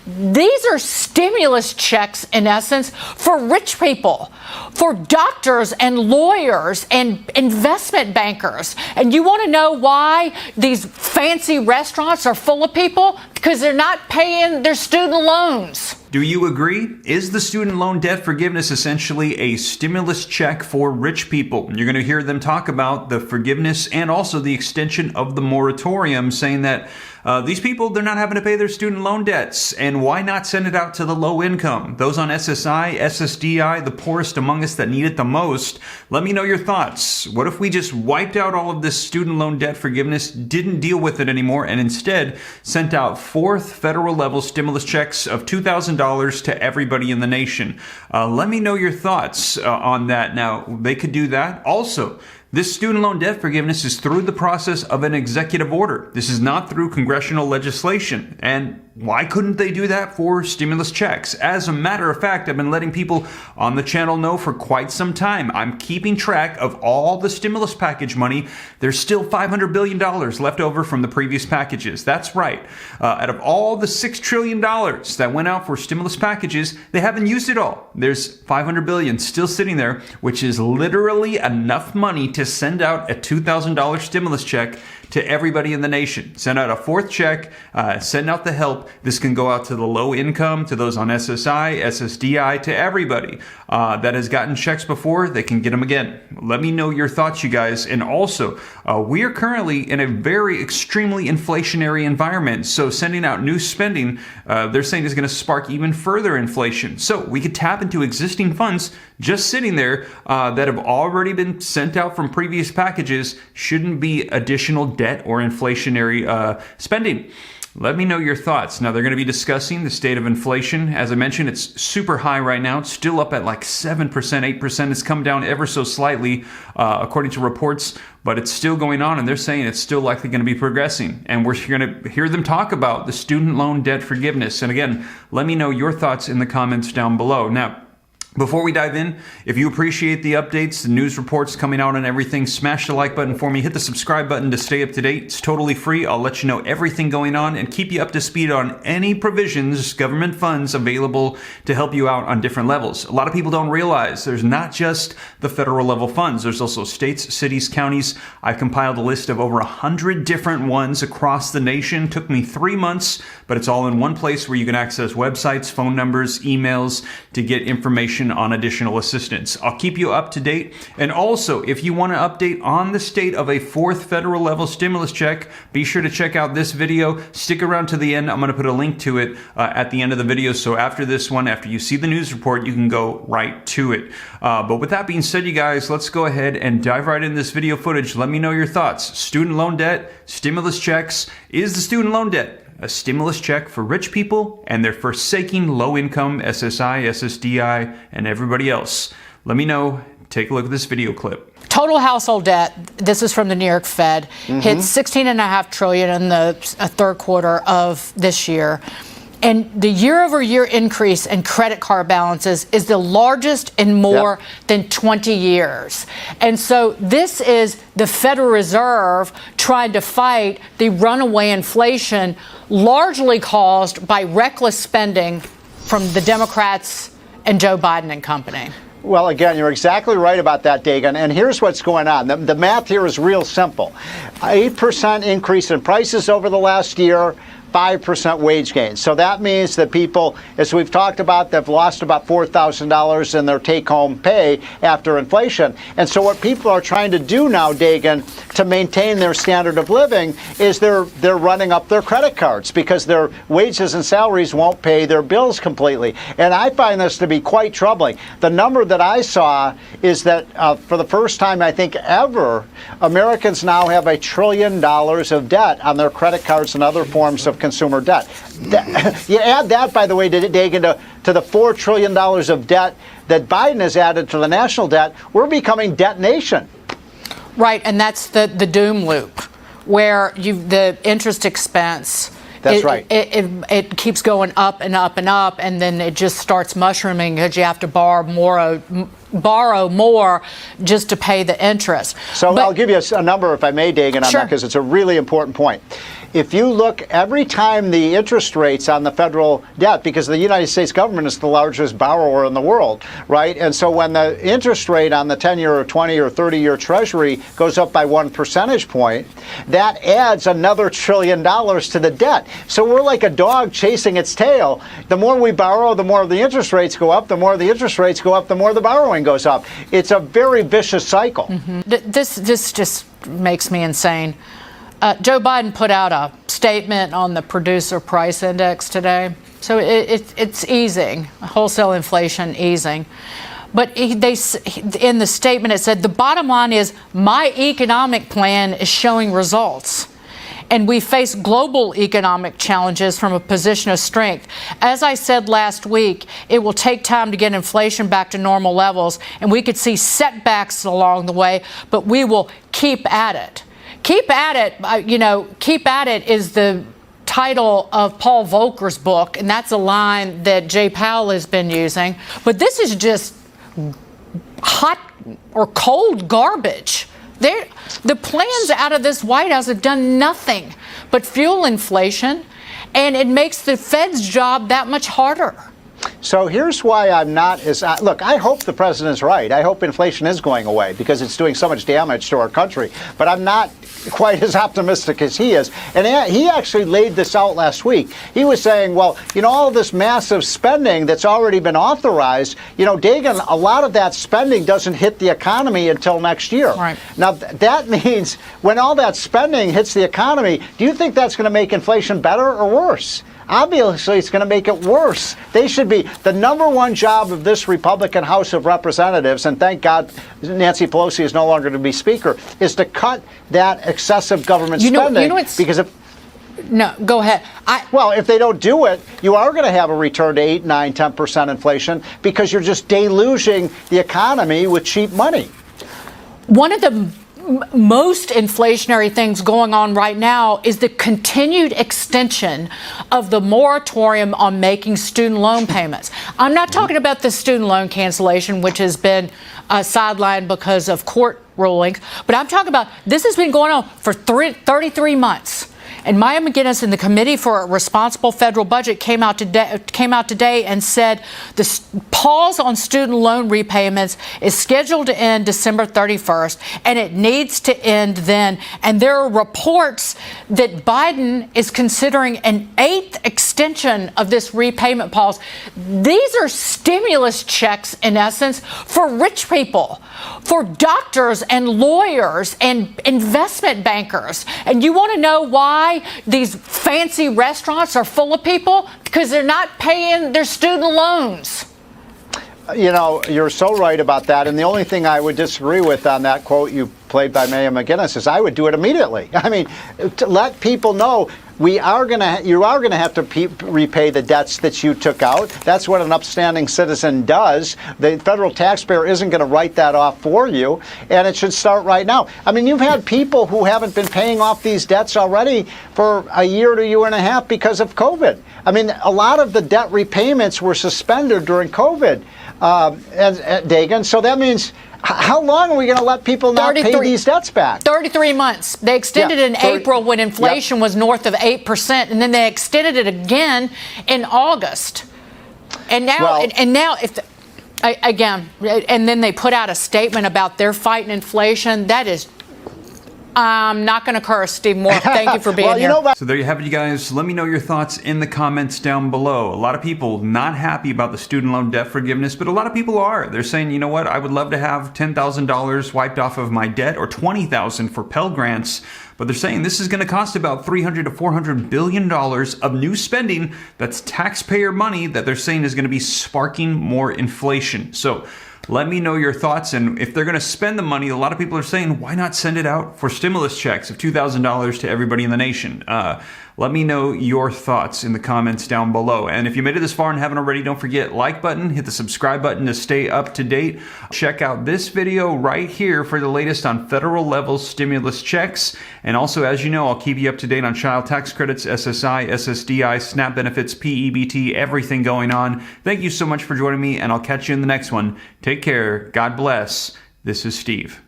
these are stimulus checks, in essence, for rich people, for doctors and lawyers and investment bankers. And you want to know why these fancy restaurants are full of people? Because they're not paying their student loans. Do you agree? Is the student loan debt forgiveness essentially a stimulus check for rich people? You're going to hear them talk about the forgiveness and also the extension of the moratorium, saying that these people, they're not having to pay their student loan debts. And why not send it out to the low income? Those on SSI, SSDI, the poorest among us that need it the most. Let me know your thoughts. What if we just wiped out all of this student loan debt forgiveness, didn't deal with it anymore, and instead sent out fourth federal level stimulus checks of $2,000 to everybody in the nation? Let me know your thoughts on that. Now, they could do that. Also, this student loan debt forgiveness is through the process of an executive order. This is not through congressional legislation. And why couldn't they do that for stimulus checks? As a matter of fact, I've been letting people on the channel know for quite some time. I'm keeping track of all the stimulus package money. There's still $500 billion left over from the previous packages. That's right. Out of all the $6 trillion that went out for stimulus packages, they haven't used it all. There's $500 billion still sitting there, which is literally enough money to send out a $2,000 stimulus check to everybody in the nation. Send out a fourth check, send out the help. This can go out to the low income, to those on SSI, SSDI, to everybody that has gotten checks before. They can get them again. Let me know your thoughts, you guys. And also, we are currently in a very extremely inflationary environment. So sending out new spending, they're saying is going to spark even further inflation. So we could tap into existing funds just sitting there that have already been sent out from previous packages. Shouldn't be additional debt or inflationary spending. Let me know your thoughts. Now, they're going to be discussing the state of inflation. As I mentioned, it's super high right now. It's still up at like 7%, 8%. It's come down ever so slightly, according to reports, but it's still going on, and they're saying it's still likely going to be progressing. And we're going to hear them talk about the student loan debt forgiveness. And again, let me know your thoughts in the comments down below. Now, before we dive in, if you appreciate the updates, the news reports coming out on everything, smash the like button for me. Hit the subscribe button to stay up to date. It's totally free. I'll let you know everything going on and keep you up to speed on any provisions, government funds available to help you out on different levels. A lot of people don't realize there's not just the federal level funds. There's also states, cities, counties. I've compiled a list of over 100 different ones across the nation. Took me 3 months, but it's all in one place where you can access websites, phone numbers, emails to get information on additional assistance. I'll keep you up to date. And also, if you want to update on the state of a fourth federal level stimulus check, be sure to check out this video. Stick around to the end. I'm going to put a link to it at the end of the video. So after this one, after you see the news report, you can go right to it. But with that being said, you guys, let's go ahead and dive right in this video footage. Let me know your thoughts. Student loan debt, stimulus checks. Is the student loan debt a stimulus check for rich people and they're forsaking low-income SSI, SSDI, and everybody else? Let me know. Take a look at this video clip. Total household debt, this is from the New York Fed, hit $16.5 trillion in the third quarter of this year. And the year-over-year increase in credit card balances is the largest in more than 20 years. And so this is the Federal Reserve trying to fight the runaway inflation largely caused by reckless spending from the Democrats and Joe Biden and company. Well, again, you're exactly right about that, Dagan. And here's what's going on. The math here is real simple. 8% increase in prices over the last year, 5% wage gains. So that means that people, as we've talked about, they've lost about $4,000 in their take-home pay after inflation. And so what people are trying to do now, Dagan, to maintain their standard of living is they're running up their credit cards because their wages and salaries won't pay their bills completely. And I find this to be quite troubling. The number that I saw is that for the first time, I think ever, Americans now have $1 trillion of debt on their credit cards and other forms of consumer debt. You add that, by the way, Dagan, to the $4 trillion of debt that Biden has added to the national debt, we're becoming debt nation. Right, and that's the doom loop, where the interest expense. That's right. It keeps going up and up and up, and then it just starts mushrooming because you have to borrow more just to pay the interest. So I'll give you a number, if I may, Dagan, on that, because it's a really important point. if you look every time the interest rates on the federal debt, because the United States government is the largest borrower in the world, right? And so when the interest rate on the 10-year or 20 or 30-year Treasury goes up by 1 percentage point, that adds another $1 trillion to the debt. So we're like a dog chasing its tail. The more we borrow, the more the interest rates go up. The more the interest rates go up, the more the borrowing goes up. It's a very vicious cycle. Mm-hmm. This just makes me insane. Joe Biden put out a statement on the producer price index today. So it's easing, wholesale inflation easing. But in the statement it said, the bottom line is my economic plan is showing results. And we face global economic challenges from a position of strength. As I said last week, it will take time to get inflation back to normal levels, and we could see setbacks along the way, but we will keep at it. Keep at it, keep at it is the title of Paul Volcker's book, and that's a line that Jay Powell has been using. But this is just hot or cold garbage. The plans out of this White House have done nothing but fuel inflation, and it makes the Fed's job that much harder. So here's why I'm not as look, I hope the president's right. I hope inflation is going away because it's doing so much damage to our country. But I'm not quite as optimistic as he is. And he actually laid this out last week. He was saying, well, all this massive spending that's already been authorized, Dagan, a lot of that spending doesn't hit the economy until next year. Right. Now, that means when all that spending hits the economy, do you think that's going to make inflation better or worse? Obviously, it's going to make it worse. They should be the number one job of this Republican House of Representatives, and thank God Nancy Pelosi is no longer to be Speaker, is to cut that excessive government spending. Because if no, go ahead. Well, if they don't do it, you are going to have a return to 8, 9, 10% inflation because you're just deluging the economy with cheap money. One of the most inflationary things going on right now is the continued extension of the moratorium on making student loan payments. I'm not talking about the student loan cancellation, which has been sidelined because of court rulings, but I'm talking about this has been going on for 33 months. And Maya McGinnis in the Committee for a Responsible Federal Budget came out today and said the pause on student loan repayments is scheduled to end December 31st, and it needs to end then. And there are reports that Biden is considering an 8th extension of this repayment pause. These are stimulus checks, in essence, for rich people, for doctors and lawyers and investment bankers. And you want to know why these fancy restaurants are full of people? Because they're not paying their student loans. You're so right about that. And the only thing I would disagree with on that quote you played by Maya McGinnis is I would do it immediately. I mean, to let people know you are going to have to repay the debts that you took out. That's what an upstanding citizen does. The federal taxpayer isn't going to write that off for you, and it should start right now. I mean, you've had people who haven't been paying off these debts already for a year to a year and a half because of COVID. I mean, a lot of the debt repayments were suspended during COVID, Dagan. So that means how long are we going to let people not pay these debts back? 33 months. They extended it in April when inflation was north of 8%, and then they extended it again in August. And now, and then they put out a statement about they're fighting inflation. That is, I'm not going to curse, Steve Moore. Thank you for being here. So there you have it, you guys. Let me know your thoughts in the comments down below. A lot of people not happy about the student loan debt forgiveness, but a lot of people are. They're saying, you know what, I would love to have $10,000 wiped off of my debt or $20,000 for Pell Grants. But they're saying this is going to cost about $300 to $400 billion of new spending. That's taxpayer money that they're saying is going to be sparking more inflation. So let me know your thoughts, and if they're going to spend the money, a lot of people are saying, why not send it out for stimulus checks of $2,000 to everybody in the nation? Let me know your thoughts in the comments down below. And if you made it this far and haven't already, don't forget like button, hit the subscribe button to stay up to date. Check out this video right here for the latest on federal level stimulus checks. And also, as you know, I'll keep you up to date on child tax credits, SSI, SSDI, SNAP benefits, PEBT, everything going on. Thank you so much for joining me, and I'll catch you in the next one. Take care. God bless. This is Steve.